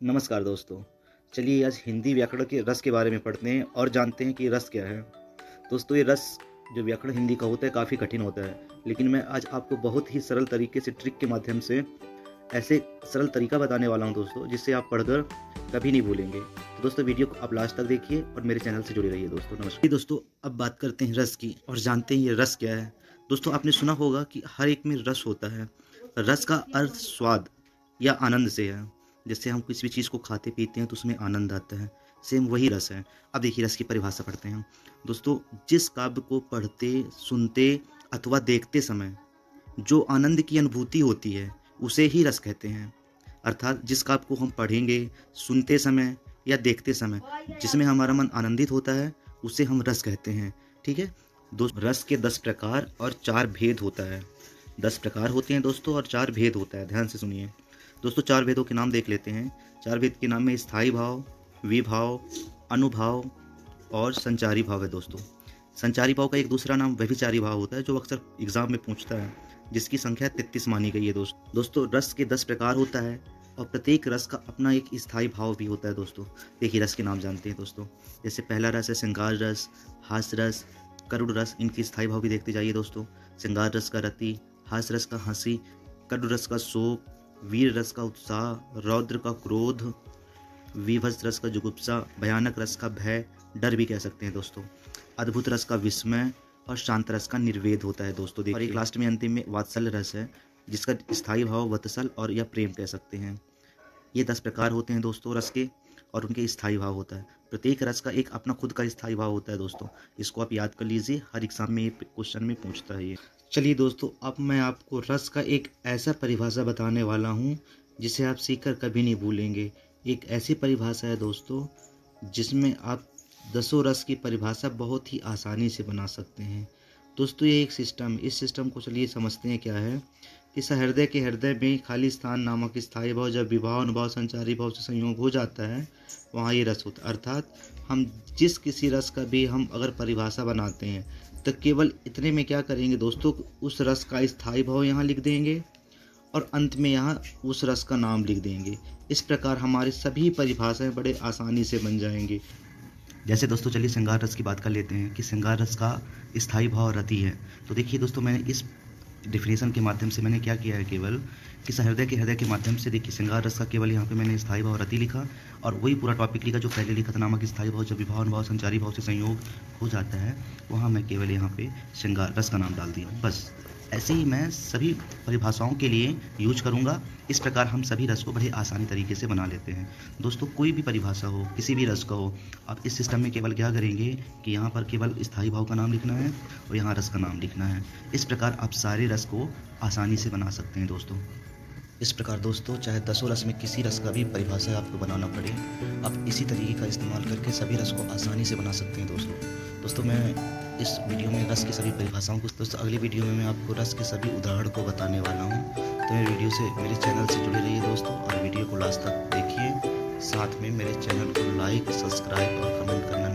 नमस्कार दोस्तों। चलिए आज हिंदी व्याकरण के रस के बारे में पढ़ते हैं और जानते हैं कि रस क्या है। दोस्तों ये रस जो व्याकरण हिंदी का होता है काफ़ी कठिन होता है, लेकिन मैं आज आपको बहुत ही सरल तरीके से ट्रिक के माध्यम से ऐसे सरल तरीका बताने वाला हूं दोस्तों, जिससे आप पढ़कर कभी नहीं भूलेंगे। तो दोस्तों वीडियो को आप लास्ट तक देखिए और मेरे चैनल से जुड़े रहिए दोस्तों। नमस्कार दोस्तों, अब बात करते हैं रस की और जानते हैं ये रस क्या है। दोस्तों आपने सुना होगा कि हर एक में रस होता है। रस का अर्थ स्वाद या आनंद से है। जैसे हम किसी भी चीज़ को खाते पीते हैं तो उसमें आनंद आता है, सेम वही रस है। अब देखिए रस की परिभाषा पढ़ते हैं हम। दोस्तों जिस काव्य को पढ़ते, सुनते अथवा देखते समय जो आनंद की अनुभूति होती है उसे ही रस कहते हैं। अर्थात जिस काव्य को हम पढ़ेंगे, सुनते समय या देखते समय जिसमें हमारा मन आनंदित होता है उसे हम रस कहते हैं। ठीक है दोस्तों, रस के 10 प्रकार और 4 भेद होता है। 10 प्रकार होते हैं दोस्तों और 4 भेद होता है। ध्यान से सुनिए दोस्तों, 4 भेदों के नाम देख लेते हैं। 4 भेद के नाम में स्थायी भाव, विभाव, अनुभाव और संचारी भाव है दोस्तों। संचारी भाव का एक दूसरा नाम व्यभिचारी भाव होता है, जो अक्सर एग्जाम में पूछता है, जिसकी संख्या 33 मानी गई है दोस्तों रस के 10 प्रकार होता है और प्रत्येक रस का अपना एक स्थायी भाव भी होता है दोस्तों। देखिए रस के नाम जानते हैं दोस्तों। जैसे पहला रस है श्रृंगार रस, हास्य रस, करुण रस। इनकी स्थायी भाव भी देखते जाइए दोस्तों। श्रृंगार रस का रति, हास्य रस का हंसी, करुण रस का शोक, वीर रस का उत्साह, रौद्र का क्रोध, विभत्स रस का जुगुप्सा, भयानक रस का भय, डर भी कह सकते हैं दोस्तों, अद्भुत रस का विस्मय और शांत रस का निर्वेद होता है दोस्तों। और एक लास्ट में अंतिम में वात्सल्य रस है, जिसका स्थायी भाव वत्सल और या प्रेम कह सकते हैं। ये 10 प्रकार होते हैं दोस्तों रस के और उनके स्थायी भाव होता है। प्रत्येक रस का एक अपना खुद का स्थायी भाव होता है दोस्तों। इसको आप याद कर लीजिए, हर एग्जाम में ये क्वेश्चन में पूछता है ये। चलिए दोस्तों, अब मैं आपको रस का एक ऐसा परिभाषा बताने वाला हूँ जिसे आप सीखकर कभी नहीं भूलेंगे। एक ऐसी परिभाषा है दोस्तों जिसमें आप 10 रस की परिभाषा बहुत ही आसानी से बना सकते हैं। दोस्तों ये एक सिस्टम, इस सिस्टम को चलिए समझते हैं क्या है। इस हृदय के हृदय में खाली स्थान नामक स्थायी भाव जब विभाव, अनुभाव, संचारी भाव से संयोग हो जाता है, वहाँ ये रस होता है। अर्थात हम जिस किसी रस का भी हम अगर परिभाषा बनाते हैं तो केवल इतने में क्या करेंगे दोस्तों, उस रस का स्थायी भाव यहाँ लिख देंगे और अंत में यहाँ उस रस का नाम लिख देंगे। इस प्रकार हमारे सभी परिभाषाएं बड़े आसानी से बन जाएंगी। जैसे दोस्तों चलिए श्रृंगार रस की बात कर लेते हैं कि श्रृंगार रस का स्थायी भाव रति है। तो देखिए दोस्तों, मैंने इस डिफिनेशन के माध्यम से मैंने क्या किया है, केवल कि हृदय के माध्यम से देखिए श्रृंगार रस का केवल यहाँ पे मैंने स्थायी भाव रति लिखा और वही पूरा टॉपिक लिखा जो पहले लिखा था नामक स्थायी भाव जब विभाव, अनुभाव, संचारी भाव से संयोग हो जाता है, वहाँ मैं केवल यहाँ पे श्रृंगार रस का नाम डाल दिया। बस ऐसे ही मैं सभी परिभाषाओं के लिए यूज करूँगा। इस प्रकार हम सभी रस को बड़े आसानी तरीके से बना लेते हैं दोस्तों। कोई भी परिभाषा हो, किसी भी रस का हो, आप इस सिस्टम में केवल क्या करेंगे कि यहाँ पर केवल स्थायी भाव का नाम लिखना है और यहाँ रस का नाम लिखना है। इस प्रकार आप सारे रस को आसानी से बना सकते हैं दोस्तों। इस प्रकार दोस्तों चाहे 10 रस में किसी रस का भी परिभाषा आपको बनाना पड़े, आप इसी तरीके का इस्तेमाल करके सभी रस को आसानी से बना सकते हैं दोस्तों। मैं इस वीडियो में रस की सभी परिभाषाओं को दोस्तों अगली वीडियो में मैं आपको रस के सभी उदाहरण को बताने वाला हूँ। तो मेरे चैनल से जुड़े रहिए दोस्तों और वीडियो को लास्ट तक देखिए। साथ में मेरे चैनल को लाइक, सब्सक्राइब और कमेंट करना